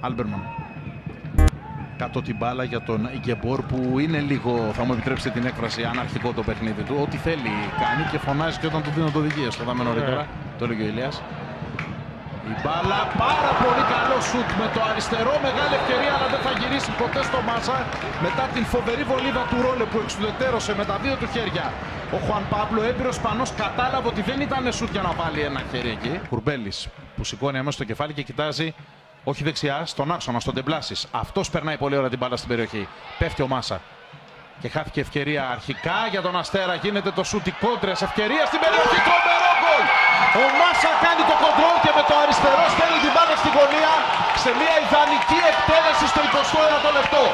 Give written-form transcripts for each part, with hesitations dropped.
Άλμπερμαν. Κάτω την μπάλα για τον Γκεμπόρ που είναι λίγο, θα μου επιτρέψετε την έκφραση, αναρχικό το παιχνίδι του. Ό,τι θέλει κάνει και φωνάζει και όταν του δίνουν το οδηγίες. Το δάμε νωρίτερα, το έλεγε ο Ηλίας. Η μπάλα, πάρα πολύ καλό σουτ με το αριστερό, μεγάλη ευκαιρία αλλά δεν θα γυρίσει ποτέ στο Μάσα μετά την φοβερή βολίδα του Ρόλε που εξουδετερώσε με τα δύο του χέρια. Ο Χουάν Πάμπλο, έμπειρος Ισπανός, κατάλαβε ότι δεν ήταν σουτ για να βάλει ένα χέρι εκεί. Κουρμπέλης που σηκώνει αμέσως το κεφάλι και κοιτάζει, όχι δεξιά, στον άξονα, στον Ντεμπλάσης. Αυτός περνάει πολύ ώρα την μπάλα στην περιοχή. Πέφτει ο Μάσα. Και χάθηκε ευκαιρία αρχικά για τον Αστέρα. Γίνεται το σουτ, οι κόντρες, ευκαιρία στην περιοχή. Τρομερό γκολ! Ο Μάσα κάνει το κοντρόλ και με το αριστερό στέλνει την μπάλα στη γωνία σε μια ιδανική εκτέλεση στο 21ο λεπτό.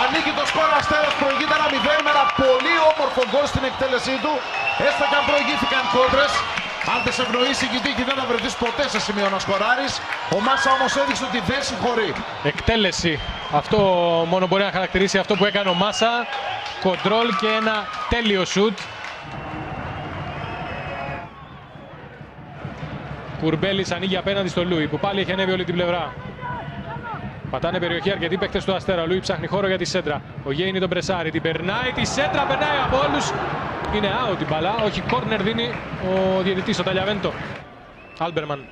Ανοίγει το σκορ, Αστέρας προηγείται 1-0 με ένα πολύ όμορφο γκολ στην εκτέλεσή του. Έστω και αν προηγήθηκαν κόντρες. Αν δεν σε ευνοήσει η τύχη δεν θα βρεθείς ποτέ σε σημείο να σκοράρεις. Ο Μάσα όμως έδειξε ότι δεν συγχωρεί. Εκτέλεση. Αυτό μόνο μπορεί να χαρακτηρίσει αυτό που έκανε ο Μάσα. Κοντρόλ και ένα τέλειο σουτ. Κουρμπέλης ανοίγει απέναντι στο Λούι που πάλι έχει ανέβει όλη την πλευρά. Πατάνε περιοχή αρκετοί παίκτες του Αστέρα. Ο Λούι ψάχνει χώρο για τη σέντρα. Ο Γέινι τον πρεσάρει. Την περνάει. Τη σέντρα περνάει από όλους. Είναι out η μπαλά. Όχι, κόρνερ δίνει ο διαιτητής, ο Ταλιαβέντο. Άλμπερμαν.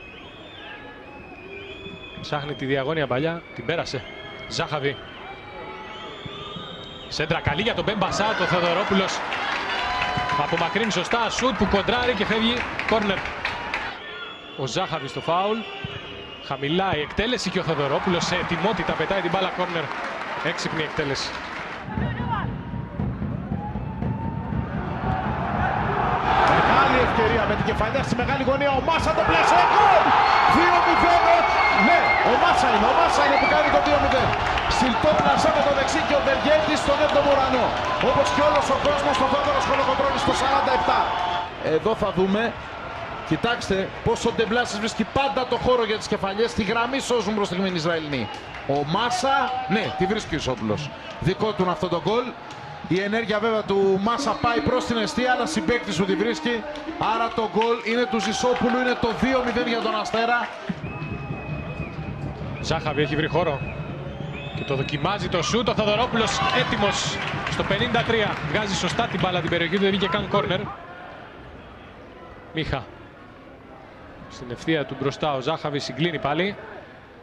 Ψάχνει τη διαγώνια παλιά. Την πέρασε. Ζάχαβη. Σέντρα καλή για τον Μπεν Μπασάτ. Ο Θεοδωρόπουλος απομακρύνει σωστά. Σουτ που κοντράρει και φεύγει κόρνερ. Ο Ζάχαβη στο φάουλ. Χαμηλά η εκτέλεση και ο Θεοδωρόπουλος σε ετοιμότητα πετάει την μπάλα κόρνερ. Έξυπνη εκτέλεση. Μεγάλη ευκαιρία με την κεφαλιά στη μεγάλη γωνία. Ο Μάσα το πλάσε. Γκολ! 2-0. Ναι, ο Μάσα είναι που κάνει το 2-0. Στυλτό πλασέ με το δεξί και ο Βεργέτης στον 7ο ουρανό. Όπως και όλος ο κόσμος στο Θόδωρος Κολοκοτρώνη στο 47. Εδώ θα δούμε. Κοιτάξτε πως ο Ντεμπλάσης βρίσκει πάντα το χώρο για τις κεφαλιές. Στη γραμμή σώζουν προς τη στιγμή οι Ισραηλινοί. Ο Μάσα, ναι, τη βρίσκει ο Ισόπουλος. Δικό του είναι αυτό το γκολ. Η ενέργεια βέβαια του Μάσα πάει προς την εστία, αλλά συμπαίκτης σου τη βρίσκει. Άρα το γκολ είναι του Ζησόπουλου, είναι το 2-0 για τον Αστέρα. Ζάχαβη έχει βρει χώρο και το δοκιμάζει το σούτ. Ο Θεοδωρόπουλος έτοιμος στο 53. Βγάζει σωστά την μπάλα την περιοχή του, δεν βγήκε καν κόρνερ. Μίχα. Στην ευθεία του μπροστά ο Ζάχαβη συγκλίνει πάλι.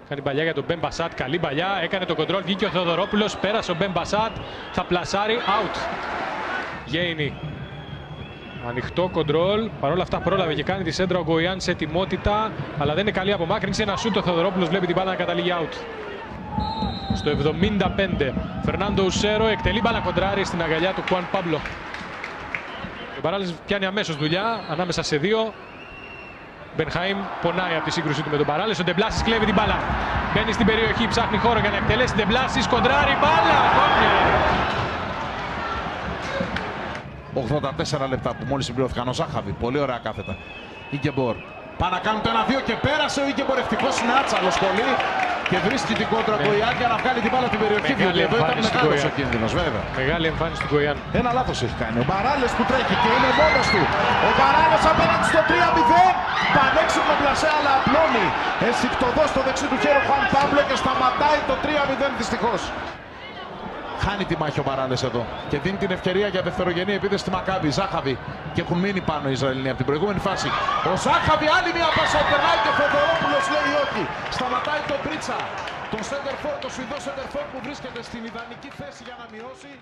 Κάνει παλιά για τον Μπεν Μπασάτ. Καλή παλιά. Έκανε το κοντρόλ. Βγήκε ο Θεοδωρόπουλος. Πέρασε ο Μπεν Μπασάτ. Θα πλασάρει. Out. Γέινι. Ανοιχτό κοντρόλ. Παρ' όλα αυτά πρόλαβε και κάνει τη σέντρα ο Γκοϊάν σε ετοιμότητα. Αλλά δεν είναι καλή απομάκρυνση. Ένα σούτ. Ο Θεοδωρόπουλος βλέπει την μπάλα να καταλήγει out. Στο 75. Φερνάντο Ουσέρο εκτελεί μπάλα κοντράρι στην αγκαλιά του Χουάν Πάμπλο. Ο Παράλες πιάνει αμέσως δουλειά ανάμεσα σε δύο. Μπενχαήμ πονάει από τη σύγκρουση του με τον Παράλες. Ο Ντεμπλάσης κλέβει την μπάλα. Μπαίνει στην περιοχή, ψάχνει χώρο για να εκτελέσει. Ντεμπλάσης κοντράρει μπάλα. 84 λεπτά που μόλις συμπληρώθηκαν. Ο Ζάχαβη, πολύ ωραία κάθετα. Γκεμπόρ. Πάνε να κάνουν το 1-2 και πέρασε ο Γκεμπόρ. Ευτυχώς είναι άτσαλος πολύ. Και βρίσκει την κόντρα Γκοϊάν για να βγάλει την μπάλα την περιοχή. Διότι εδώ ήταν μεγάλος ο κίνδυνος, βέβαια. Μεγάλη εμφάνιση του Γκοϊάν. Ένα λάθος έχει κάνει. Ο Παράλες που τρέχει και είναι μόνος του. Ο Παράλες απέναντι στο 3-0. Πανέξυπνο πλασέ, αλλά απλώνει. Ενσυκτοδό στο δεξί του χέρι ο Χουάν Πάμπλο και σταματάει το 3-0 δυστυχώς. Χάνει τη μάχη ο Παράλες εδώ και δίνει την ευκαιρία για δευτερογενή επίθεση στη Μακάμπι. Ζάχαβη και έχουν μείνει πάνω οι Ισραηλινοί από την προηγούμενη φάση. Ο Ζάχαβη άλλη μια πάσα περνάει και ο Θεοδωρόπουλος λέει όχι. Σταματάει τον Πρίτσα, τον σέντερφορ, τον Σουηδό σέντερφορ που βρίσκεται στην ιδανική θέση για να μειώσει.